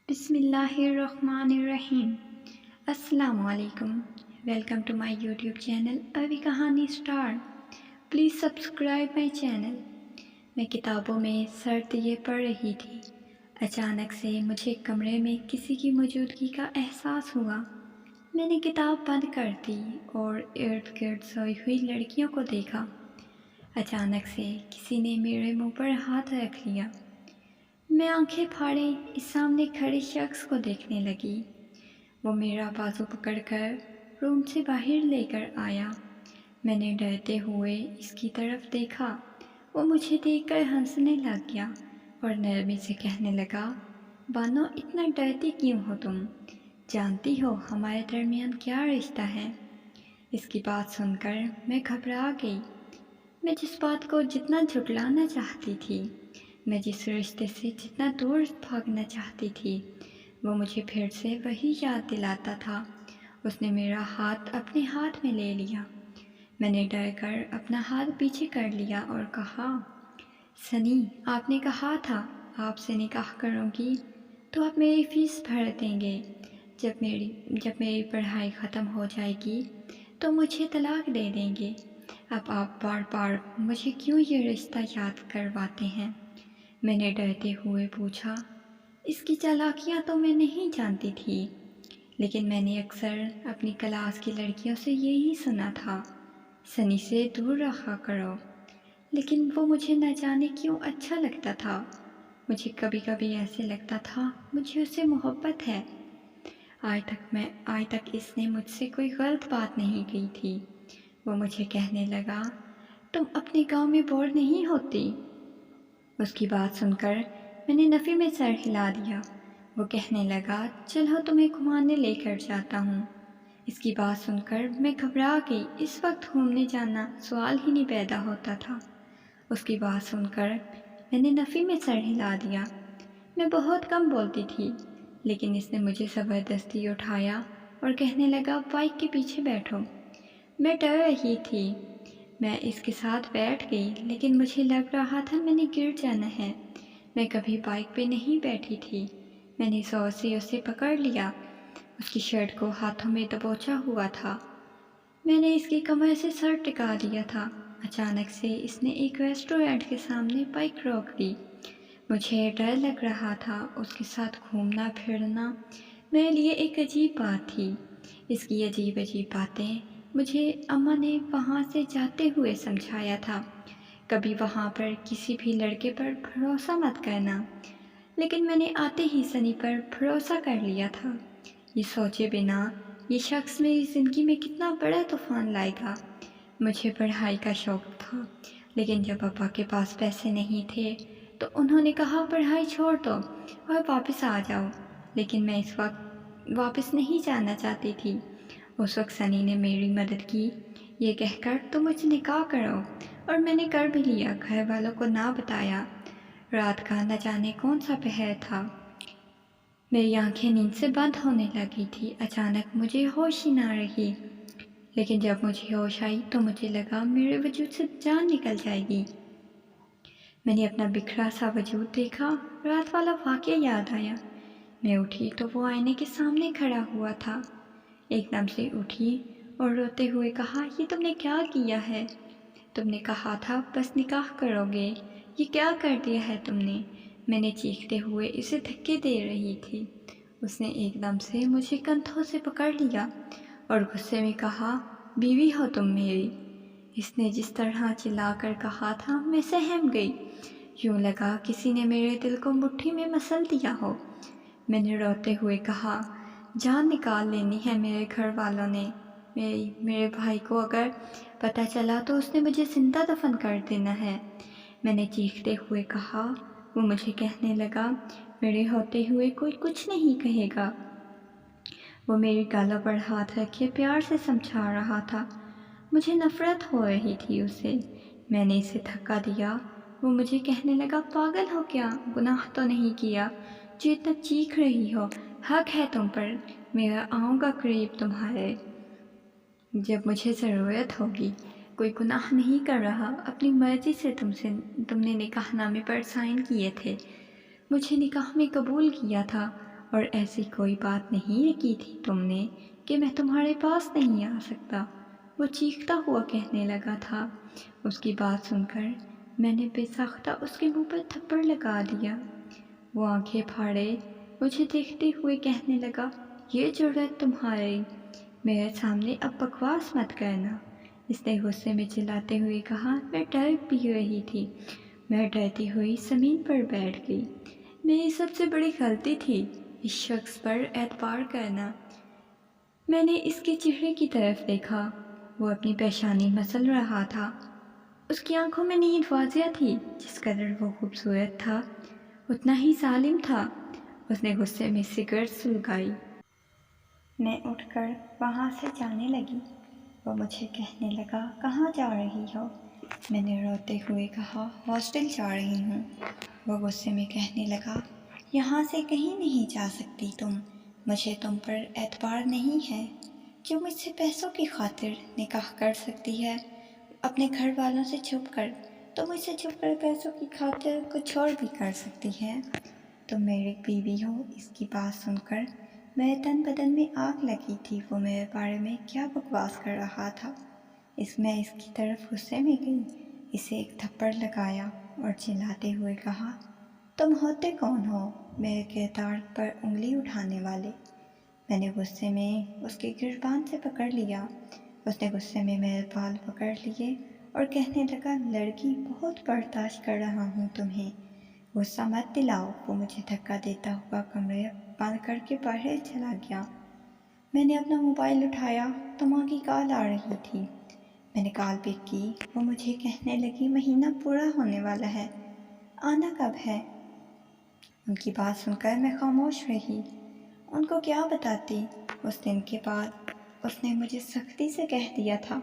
بسم اللہ الرحمن الرحیم۔ السلام علیکم، welcome to my YouTube channel ابھی کہانی star. Please subscribe my channel. میں کتابوں میں سر دیے پڑھ رہی تھی، اچانک سے مجھے کمرے میں کسی کی موجودگی کا احساس ہوا۔ میں نے کتاب بند کر دی اور ارد گرد سوئی ہوئی لڑکیوں کو دیکھا۔ اچانک سے کسی نے میرے منہ پر ہاتھ رکھ لیا۔ میں آنکھیں پھاڑے اس سامنے کھڑے شخص کو دیکھنے لگی۔ وہ میرا بازو پکڑ کر روم سے باہر لے کر آیا۔ میں نے ڈرتے ہوئے اس کی طرف دیکھا۔ وہ مجھے دیکھ کر ہنسنے لگ گیا اور نرمی سے کہنے لگا، بانو اتنا ڈرتی کیوں ہو تم؟ جانتی ہو ہمارے درمیان کیا رشتہ ہے؟ اس کی بات سن کر میں گھبرا گئی۔ میں جس بات کو جتنا جھٹلانا چاہتی تھی، میں جس رشتے سے جتنا دور بھاگنا چاہتی تھی، وہ مجھے پھر سے وہی یاد دلاتا تھا۔ اس نے میرا ہاتھ اپنے ہاتھ میں لے لیا۔ میں نے ڈر کر اپنا ہاتھ پیچھے کر لیا اور کہا، سنی، آپ نے کہا تھا آپ سے نکاح کروں گی تو آپ میری فیس بھر دیں گے۔ جب میری پڑھائی ختم ہو جائے گی تو مجھے طلاق دے دیں گے۔ اب آپ بار بار مجھے کیوں یہ رشتہ یاد کرواتے ہیں؟ میں نے ڈرتے ہوئے پوچھا۔ اس کی چالاکیاں تو میں نہیں جانتی تھی، لیکن میں نے اکثر اپنی کلاس کی لڑکیوں سے یہی سنا تھا، سنی سے دور رہا کرو۔ لیکن وہ مجھے نہ جانے کیوں اچھا لگتا تھا۔ مجھے کبھی کبھی ایسے لگتا تھا مجھے اس سے محبت ہے۔ آج تک اس نے مجھ سے کوئی غلط بات نہیں کی تھی۔ وہ مجھے کہنے لگا، تم اپنے گاؤں میں بور نہیں ہوتی؟ اس کی بات سن کر میں نے نفی میں سر ہلا دیا۔ وہ کہنے لگا، چلو تمہیں گھمانے لے کر جاتا ہوں۔ اس کی بات سن کر میں گھبرا گئی۔ اس وقت گھومنے جانا سوال ہی نہیں پیدا ہوتا تھا۔ اس کی بات سن کر میں نے نفی میں سر ہلا دیا۔ میں بہت کم بولتی تھی، لیکن اس نے مجھے زبردستی اٹھایا اور کہنے لگا، بائک کے پیچھے بیٹھو۔ میں ڈر رہی تھی۔ میں اس کے ساتھ بیٹھ گئی، لیکن مجھے لگ رہا تھا میں نے گر جانا ہے۔ میں کبھی بائک پہ نہیں بیٹھی تھی۔ میں نے زور سے اسے پکڑ لیا۔ اس کی شرٹ کو ہاتھوں میں دبوچا ہوا تھا۔ میں نے اس کی کمر سے سر ٹکا دیا تھا۔ اچانک سے اس نے ایک ریسٹورنٹ کے سامنے بائک روک دی۔ مجھے ڈر لگ رہا تھا۔ اس کے ساتھ گھومنا پھرنا میرے لیے ایک عجیب بات تھی۔ اس کی عجیب باتیں مجھے اماں نے وہاں سے جاتے ہوئے سمجھایا تھا۔ کبھی وہاں پر کسی بھی لڑکے پر بھروسہ مت کرنا، لیکن میں نے آتے ہی سنی پر بھروسہ کر لیا تھا، یہ سوچے بنا یہ شخص میری زندگی میں کتنا بڑا طوفان لائے گا۔ مجھے پڑھائی کا شوق تھا، لیکن جب پاپا کے پاس پیسے نہیں تھے تو انہوں نے کہا پڑھائی چھوڑ دو اور واپس آ جاؤ، لیکن میں اس وقت واپس نہیں جانا چاہتی تھی۔ اس وقت سنی نے میری مدد کی، یہ کہہ کر تم مجھ سے نکاح کرو، اور میں نے کر بھی لیا، گھر والوں کو نہ بتایا۔ رات کا نہ جانے کون سا پہر تھا۔ میری آنکھیں نیند سے بند ہونے لگی تھی۔ اچانک مجھے ہوش ہی نہ رہی، لیکن جب مجھے ہوش آئی تو مجھے لگا میرے وجود سے جان نکل جائے گی۔ میں نے اپنا بکھرا سا وجود دیکھا، رات والا واقعہ یاد آیا۔ میں اٹھی تو وہ آئینے کے سامنے کھڑا ہوا تھا۔ ایک دم سے اٹھی اور روتے ہوئے کہا، یہ تم نے کیا کیا ہے؟ تم نے کہا تھا بس نکاح کرو گے، یہ کیا کر دیا ہے تم نے؟ میں نے چیختے ہوئے اسے دھکے دے رہی تھی۔ اس نے ایک دم سے مجھے کندھوں سے پکڑ لیا اور غصے میں کہا، بیوی ہو تم میری؟ اس نے جس طرح چلا کر کہا تھا میں سہم گئی، یوں لگا کسی نے میرے دل کو مٹھی میں مسل دیا ہو۔ میں نے روتے ہوئے کہا، جان نکال لینی ہے میرے گھر والوں نے، میرے بھائی کو اگر پتہ چلا تو اس نے مجھے زندہ دفن کر دینا ہے۔ میں نے چیختے ہوئے کہا۔ وہ مجھے کہنے لگا، میرے ہوتے ہوئے کوئی کچھ نہیں کہے گا۔ وہ میری گالوں پر ہاتھ رکھے پیار سے سمجھا رہا تھا۔ مجھے نفرت ہو رہی تھی اس سے۔ میں نے اسے دھکا دیا۔ وہ مجھے کہنے لگا، پاگل ہو کیا؟ گناہ تو نہیں کیا جو اتنا چیخ رہی ہو، حق ہے تم پر، میں آؤں گا قریب تمہارے جب مجھے ضرورت ہوگی۔ کوئی گناہ نہیں کر رہا، اپنی مرضی سے تم نے نکاح نامے پر سائن کیے تھے، مجھے نکاح میں قبول کیا تھا اور ایسی کوئی بات نہیں کی تھی تم نے کہ میں تمہارے پاس نہیں آ سکتا، وہ چیختا ہوا کہنے لگا تھا۔ اس کی بات سن کر میں نے بے ساختہ اس کے منہ پر تھپڑ لگا دیا۔ وہ آنکھیں پھاڑے مجھے دیکھتے ہوئے کہنے لگا، یہ جرأت تمہاری، میرے سامنے اب بکواس مت کرنا۔ اس نے غصے میں چلاتے ہوئے کہا۔ میں ڈر بھی رہی تھی، میں ڈرتی ہوئی زمین پر بیٹھ گئی۔ میری سب سے بڑی غلطی تھی اس شخص پر اعتبار کرنا۔ میں نے اس کے چہرے کی طرف دیکھا، وہ اپنی پیشانی مسل رہا تھا۔ اس کی آنکھوں میں نیند واضح تھی۔ جس قدر وہ خوبصورت تھا اتنا ہی ظالم تھا۔ اس نے غصے میں سگریٹ سلگائی۔ میں اٹھ کر وہاں سے جانے لگی۔ وہ مجھے کہنے لگا، کہاں جا رہی ہو؟ میں نے روتے ہوئے کہا، ہاسٹل جا رہی ہوں۔ وہ غصے میں کہنے لگا، یہاں سے کہیں نہیں جا سکتی تم، مجھے تم پر اعتبار نہیں ہے۔ جو مجھ سے پیسوں کی خاطر نکاح کر سکتی ہے اپنے گھر والوں سے چھپ کر، تو مجھ سے چھپ کر پیسوں کی خاطر کچھ اور بھی کر سکتی ہے۔ تم میری بیوی ہو۔ اس کی بات سن کر میرے تن بدن میں آگ لگی تھی۔ وہ میرے بارے میں کیا بکواس کر رہا تھا۔ میں اس کی طرف غصے میں گئی، اسے ایک تھپڑ لگایا اور چلاتے ہوئے کہا، تم ہوتے کون ہو میرے کردار پر انگلی اٹھانے والے؟ میں نے غصے میں اس کے گریبان سے پکڑ لیا۔ اس نے غصے میں میرے بال پکڑ لیے اور کہنے لگا، لڑکی بہت برداشت کر رہا ہوں تمہیں، غصہ مت دلاؤ۔ وہ مجھے دھکا دیتا ہوا کمرے بند کر کے باہر چلا گیا۔ میں نے اپنا موبائل اٹھایا تو ماں کی کال آ رہی تھی۔ میں نے کال پک کی۔ وہ مجھے کہنے لگی، مہینہ پورا ہونے والا ہے، آنا کب ہے؟ ان کی بات سن کر میں خاموش رہی۔ ان کو کیا بتاتی؟ اس دن کے بعد اس نے مجھے سختی سے کہہ دیا تھا،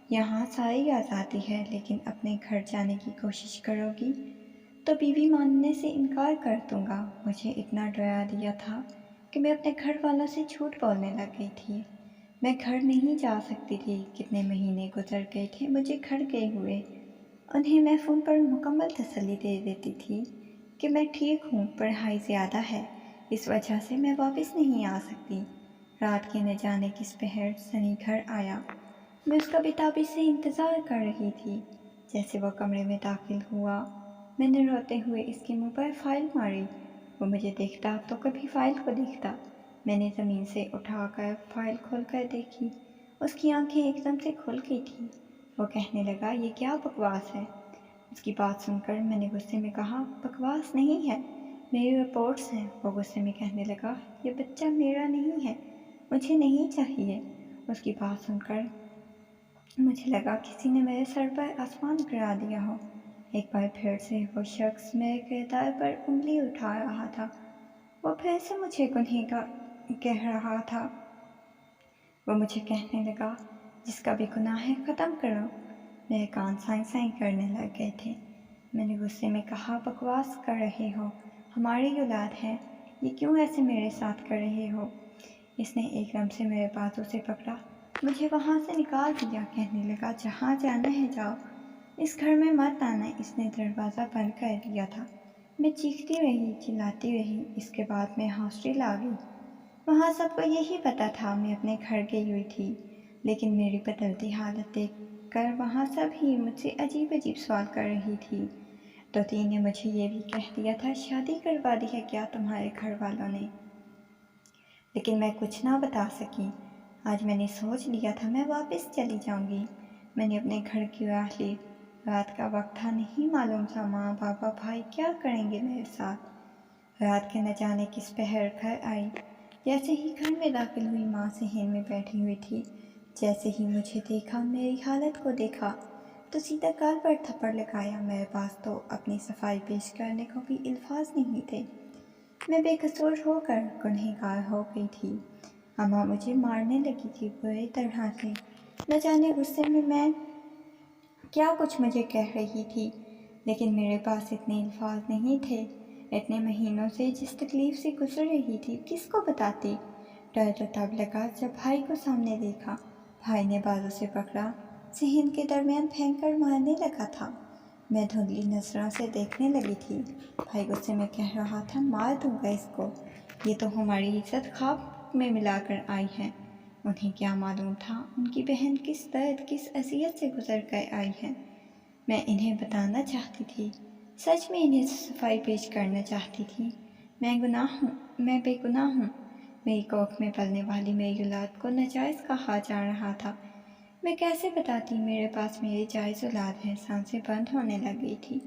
یہاں ساری آزادی ہے، لیکن اپنے گھر جانے کی کوشش کرو گی تو بیوی ماننے سے انکار کر دوں گا۔ مجھے اتنا ڈرا دیا تھا کہ میں اپنے گھر والوں سے جھوٹ بولنے لگ گئی تھی۔ میں گھر نہیں جا سکتی تھی۔ کتنے مہینے گزر گئے تھے مجھے گھر گئے ہوئے۔ انہیں میں فون پر مکمل تسلی دے دیتی تھی کہ میں ٹھیک ہوں، پڑھائی زیادہ ہے، اس وجہ سے میں واپس نہیں آ سکتی۔ رات کے نہ جانے کس پہر سنی گھر آیا۔ میں اس کا بےتابی سے انتظار کر رہی تھی۔ جیسے وہ کمرے میں داخل ہوا، میں نے روتے ہوئے اس کے منہ پر فائل ماری۔ وہ مجھے دیکھتا تو کبھی فائل کو دیکھتا۔ میں نے زمین سے اٹھا کر فائل کھول کر دیکھی۔ اس کی آنکھیں ایک دم سے کھل گئی تھیں۔ وہ کہنے لگا، یہ کیا بکواس ہے؟ اس کی بات سن کر میں نے غصے میں کہا، بکواس نہیں ہے، میری رپورٹس ہیں۔ وہ غصے میں کہنے لگا، یہ بچہ میرا نہیں ہے، مجھے نہیں چاہیے۔ اس کی بات سن کر مجھے لگا کسی نے میرے سر پر آسمان گرا دیا ہو۔ ایک بار پھر سے وہ شخص میرے کردار پر انگلی اٹھا رہا تھا۔ وہ پھر سے مجھے گنہگار کہہ رہا تھا۔ وہ مجھے کہنے لگا، جس کا بھی گناہ ہے ختم کرو۔ میرے کان سائیں سائیں کرنے لگ گئے تھے۔ میں نے غصے میں کہا، بکواس کر رہے ہو، ہماری اولاد ہے، یہ کیوں ایسے میرے ساتھ کر رہے ہو؟ اس نے ایک دم سے میرے بازو سے پکڑا، مجھے وہاں سے نکال دیا۔ کہنے لگا، جہاں جانا ہے جاؤ، اس گھر میں مت آنا۔ اس نے دروازہ بند کر دیا تھا۔ میں چیختی رہی، چلاتی رہی۔ اس کے بعد میں ہاسٹل آ گئی۔ وہاں سب کو یہی پتہ تھا میں اپنے گھر گئی ہوئی تھی، لیکن میری بدلتی حالت دیکھ کر وہاں سب ہی مجھ سے عجیب عجیب سوال کر رہی تھی۔ دو تین نے مجھے یہ بھی کہہ دیا تھا، شادی کروا دی ہے کیا تمہارے گھر والوں نے؟ لیکن میں کچھ نہ بتا سکی۔ آج میں نے سوچ لیا تھا میں واپس چلی جاؤں گی۔ میں نے اپنے گھر کی راہ لی۔ رات کا وقت تھا، نہیں معلوم تھا ماں بابا بھائی کیا کریں گے میرے ساتھ۔ رات کے نہ جانے کس پہر گھر آئی۔ جیسے ہی گھر میں داخل ہوئی، ماں صحن میں بیٹھی ہوئی تھی۔ جیسے ہی مجھے دیکھا، میری حالت کو دیکھا تو سیدھا گال پر تھپڑ لگایا۔ میرے پاس تو اپنی صفائی پیش کرنے کو بھی الفاظ نہیں تھے۔ میں بے قصور ہو کر گنہگار ہو گئی تھی۔ اماں مجھے مارنے لگی تھی بری طرح سے۔ نہ جانے غصے میں کیا کچھ مجھے کہہ رہی تھی، لیکن میرے پاس اتنے الفاظ نہیں تھے۔ اتنے مہینوں سے جس تکلیف سے گزر رہی تھی کس کو بتاتی۔ ڈر تو تب لگا جب بھائی کو سامنے دیکھا۔ بھائی نے بازو سے پکڑا، صحن کے درمیان پھینک کر مارنے لگا تھا۔ میں دھندلی نظروں سے دیکھنے لگی تھی۔ بھائی غصے میں کہہ رہا تھا، مار دوں گا اس کو، یہ تو ہماری عزت خواب میں ملا کر آئی ہے۔ انہیں کیا معلوم تھا ان کی بہن کس درد کس اذیت سے گزر کر آئی ہے۔ میں انہیں بتانا چاہتی تھی، سچ میں انہیں صفائی پیش کرنا چاہتی تھی۔ میں بے گناہ ہوں۔ میری کوکھ میں پلنے والی میری اولاد کو ناجائز کہا جا رہا تھا۔ میں کیسے بتاتی میرے پاس میری جائز اولاد ہے۔ سانسیں بند ہونے لگ گئی تھی۔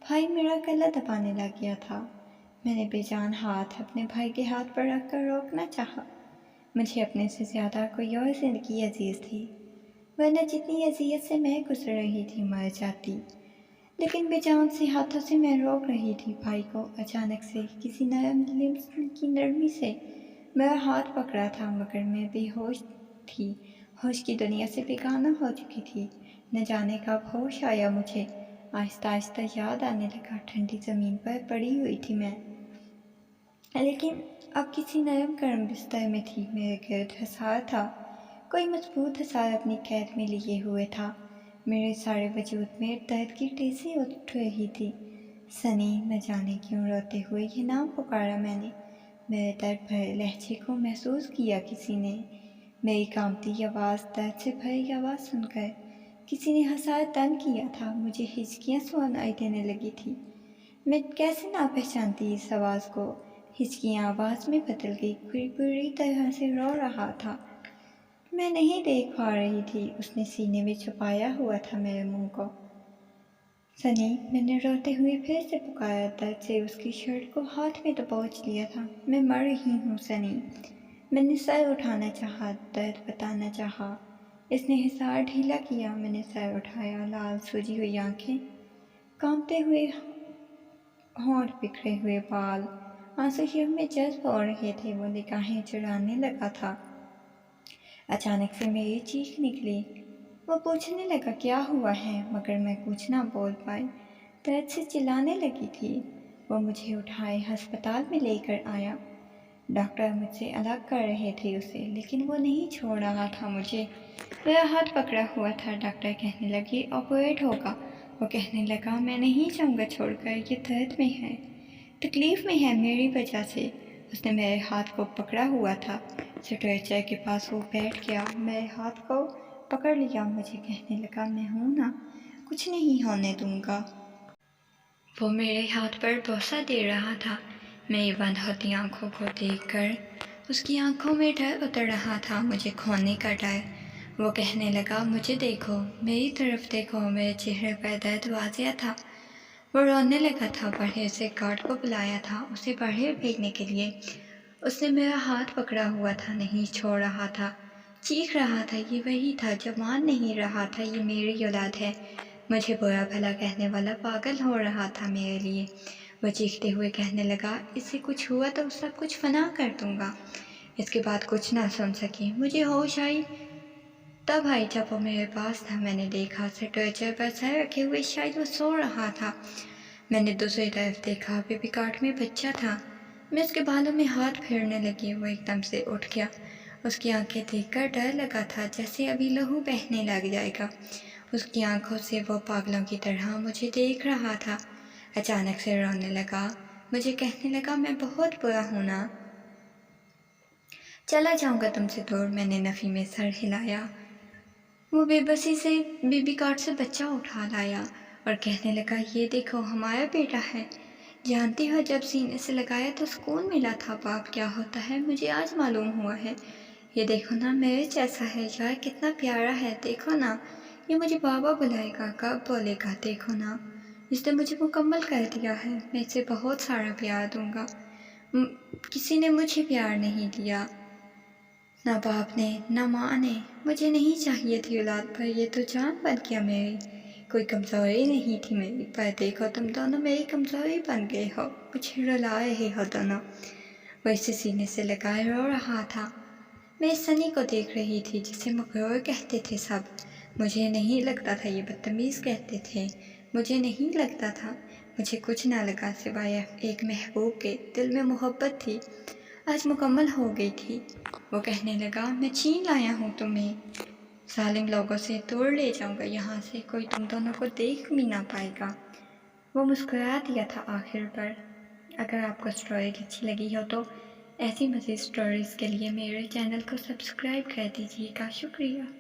بھائی میرا گلا دبانے لگ گیا تھا۔ میں نے بے جان ہاتھ اپنے بھائی کے ہاتھ پر رکھ کر روکنا چاہا۔ مجھے اپنے سے زیادہ کوئی اور زندگی عزیز تھی، ورنہ جتنی اذیت سے میں گزر رہی تھی مر جاتی، لیکن بے جان سے ہاتھوں سے میں روک رہی تھی بھائی کو۔ اچانک سے کسی نرم لمس کی نرمی سے میرا ہاتھ پکڑا تھا، مگر میں بے ہوش تھی، ہوش کی دنیا سے بیگانہ ہو چکی تھی۔ نہ جانے کب ہوش آیا مجھے۔ آہستہ آہستہ یاد آنے لگا، ٹھنڈی زمین پر پڑی ہوئی تھی میں، لیکن اب کسی نرم گرم بستر میں تھی۔ میرے گرد حصار تھا، کوئی مضبوط حصار اپنی قید میں لیے ہوئے تھا۔ میرے سارے وجود میں درد کی ٹیسی اٹھ رہی تھی۔ سنی، نہ جانے کیوں روتے ہوئے یہ نام پکارا میں نے۔ میرے درد بھرے لہجے کو محسوس کیا کسی نے، میری کانپتی آواز، درد سے بھری آواز سن کر کسی نے حصار تنگ کیا تھا۔ مجھے ہچکیاں سنائی دینے لگی تھی۔ میں کیسے نہ پہچانتی اس آواز کو۔ ہچکیاں آواز میں بدل گئی، کوئی بری طرح سے رو رہا تھا، میں نہیں دیکھ پا رہی تھی۔ اس نے سینے میں چھپایا ہوا تھا میرے منہ کو۔ سنی، میں نے روتے ہوئے پھر سے پکارا، درد سے اس کی شرٹ کو ہاتھ میں دبوچ لیا تھا۔ میں مر رہی ہوں سنی۔ میں نے سر اٹھانا چاہا، درد بتانا چاہا۔ اس نے حصار ڈھیلا کیا، میں نے سر اٹھایا، لال سوجی ہوئی آنکھیں، کانپتے ہوئے ہونٹ، بکھرے ہوئے بال، آنسو شب میں جذب ہو رہے تھے۔ وہ نگاہیں چرانے لگا تھا۔ اچانک سے میری چیخ نکلی۔ وہ پوچھنے لگا کیا ہوا ہے، مگر میں کچھ نہ بول پائی، درد سے چلانے لگی تھی۔ وہ مجھے اٹھائے ہسپتال میں لے کر آیا۔ ڈاکٹر مجھ سے الگ کر رہے تھے اسے، لیکن وہ نہیں چھوڑ رہا تھا مجھے۔ میرا ہاتھ پکڑا ہوا تھا۔ ڈاکٹر کہنے لگے آپریٹ ہوگا۔ وہ کہنے لگا میں نہیں جاؤں گا چھوڑ کر، یہ درد میں ہے، تکلیف میں ہے میری وجہ سے۔ اس نے میرے ہاتھ کو پکڑا ہوا تھا۔ اسٹریچر کے پاس وہ بیٹھ گیا، میرے ہاتھ کو پکڑ لیا، مجھے کہنے لگا میں ہوں نا، کچھ نہیں ہونے دوں گا۔ وہ میرے ہاتھ پر بوسہ دے رہا تھا۔ میری بند ہوتی آنکھوں کو دیکھ کر اس کی آنکھوں میں ڈر اتر رہا تھا، مجھے کھونے کا ڈر۔ وہ کہنے لگا مجھے دیکھو، میری طرف دیکھو۔ میرے چہرے پر درد واضح تھا۔ وہ رونے لگا تھا۔ باہر سے گارڈ کو بلایا تھا اسے باہر بھیجنے کے لیے۔ اس نے میرا ہاتھ پکڑا ہوا تھا، نہیں چھوڑ رہا تھا، چیخ رہا تھا یہ وہی تھا جو مان نہیں رہا تھا یہ میری اولاد ہے۔ مجھے برا بھلا کہنے والا پاگل ہو رہا تھا میرے لیے۔ وہ چیختے ہوئے کہنے لگا اس سے کچھ ہوا تو سب کچھ فنا کر دوں گا۔ اس کے بعد کچھ نہ سن سکی۔ مجھے ہوش آئی تب آئی جب وہ میرے پاس تھا۔ میں نے دیکھا اسٹریچر پر سر رکھے ہوئے شاید وہ سو رہا تھا۔ میں نے دوسری طرف دیکھا، بیبی کارٹ میں بچہ تھا۔ میں اس کے بالوں میں ہاتھ پھیرنے لگی، وہ ایک دم سے اٹھ گیا۔ اس کی آنکھیں دیکھ کر ڈر لگا تھا جیسے ابھی لہو بہنے لگ جائے گا۔ اس کی آنکھوں سے وہ پاگلوں کی طرح مجھے دیکھ رہا تھا۔ اچانک سے رونے لگا، مجھے کہنے لگا میں بہت برا ہوں نا، چلا جاؤں گا تم سے دور۔ میں نے نفی میں سر ہلایا۔ وہ بے بسی سے بیبی کارٹ سے بچہ اٹھا لایا اور کہنے لگا یہ دیکھو ہمارا بیٹا ہے، جانتی ہو جب سینے سے لگایا تو سکون ملا تھا، باپ کیا ہوتا ہے مجھے آج معلوم ہوا ہے۔ یہ دیکھو نا میرے جیسا ہے یار، کتنا پیارا ہے، دیکھو نا یہ مجھے بابا بلائے گا، کب بولے گا، دیکھو نا اس نے مجھے مکمل کر دیا ہے، میں اسے بہت سارا پیار دوں گا۔ کسی نے مجھے پیار نہیں دیا، نہ باپ نے نہ ماں نے، مجھے نہیں چاہیے تھی اولاد، پر یہ تو جان بن گیا میری، کوئی کمزوری نہیں تھی میری، پر دیکھو تم دونوں میری کمزوری بن گئے ہو، مجھے رلا رہے ہو دونوں۔ وہ اسے سینے سے لگائے رو رہا تھا۔ میں سنی کو دیکھ رہی تھی جسے مغرور کہتے تھے سب، مجھے نہیں لگتا تھا یہ بدتمیز کہتے تھے، مجھے نہیں لگتا تھا، مجھے کچھ نہ لگا سوائے ایک محبوب کے، دل میں محبت تھی، آج مکمل ہو گئی تھی۔ وہ کہنے لگا میں چھین لایا ہوں تمہیں، ظالم لوگوں سے دور لے جاؤں گا یہاں سے، کوئی تم دونوں کو دیکھ بھی نہ پائے گا۔ وہ مسکرا دیا تھا آخر پر۔ اگر آپ کو اسٹوری اچھی لگی ہو تو ایسی مزید اسٹوریز کے لیے میرے چینل کو سبسکرائب کر دیجیے گا۔ شکریہ۔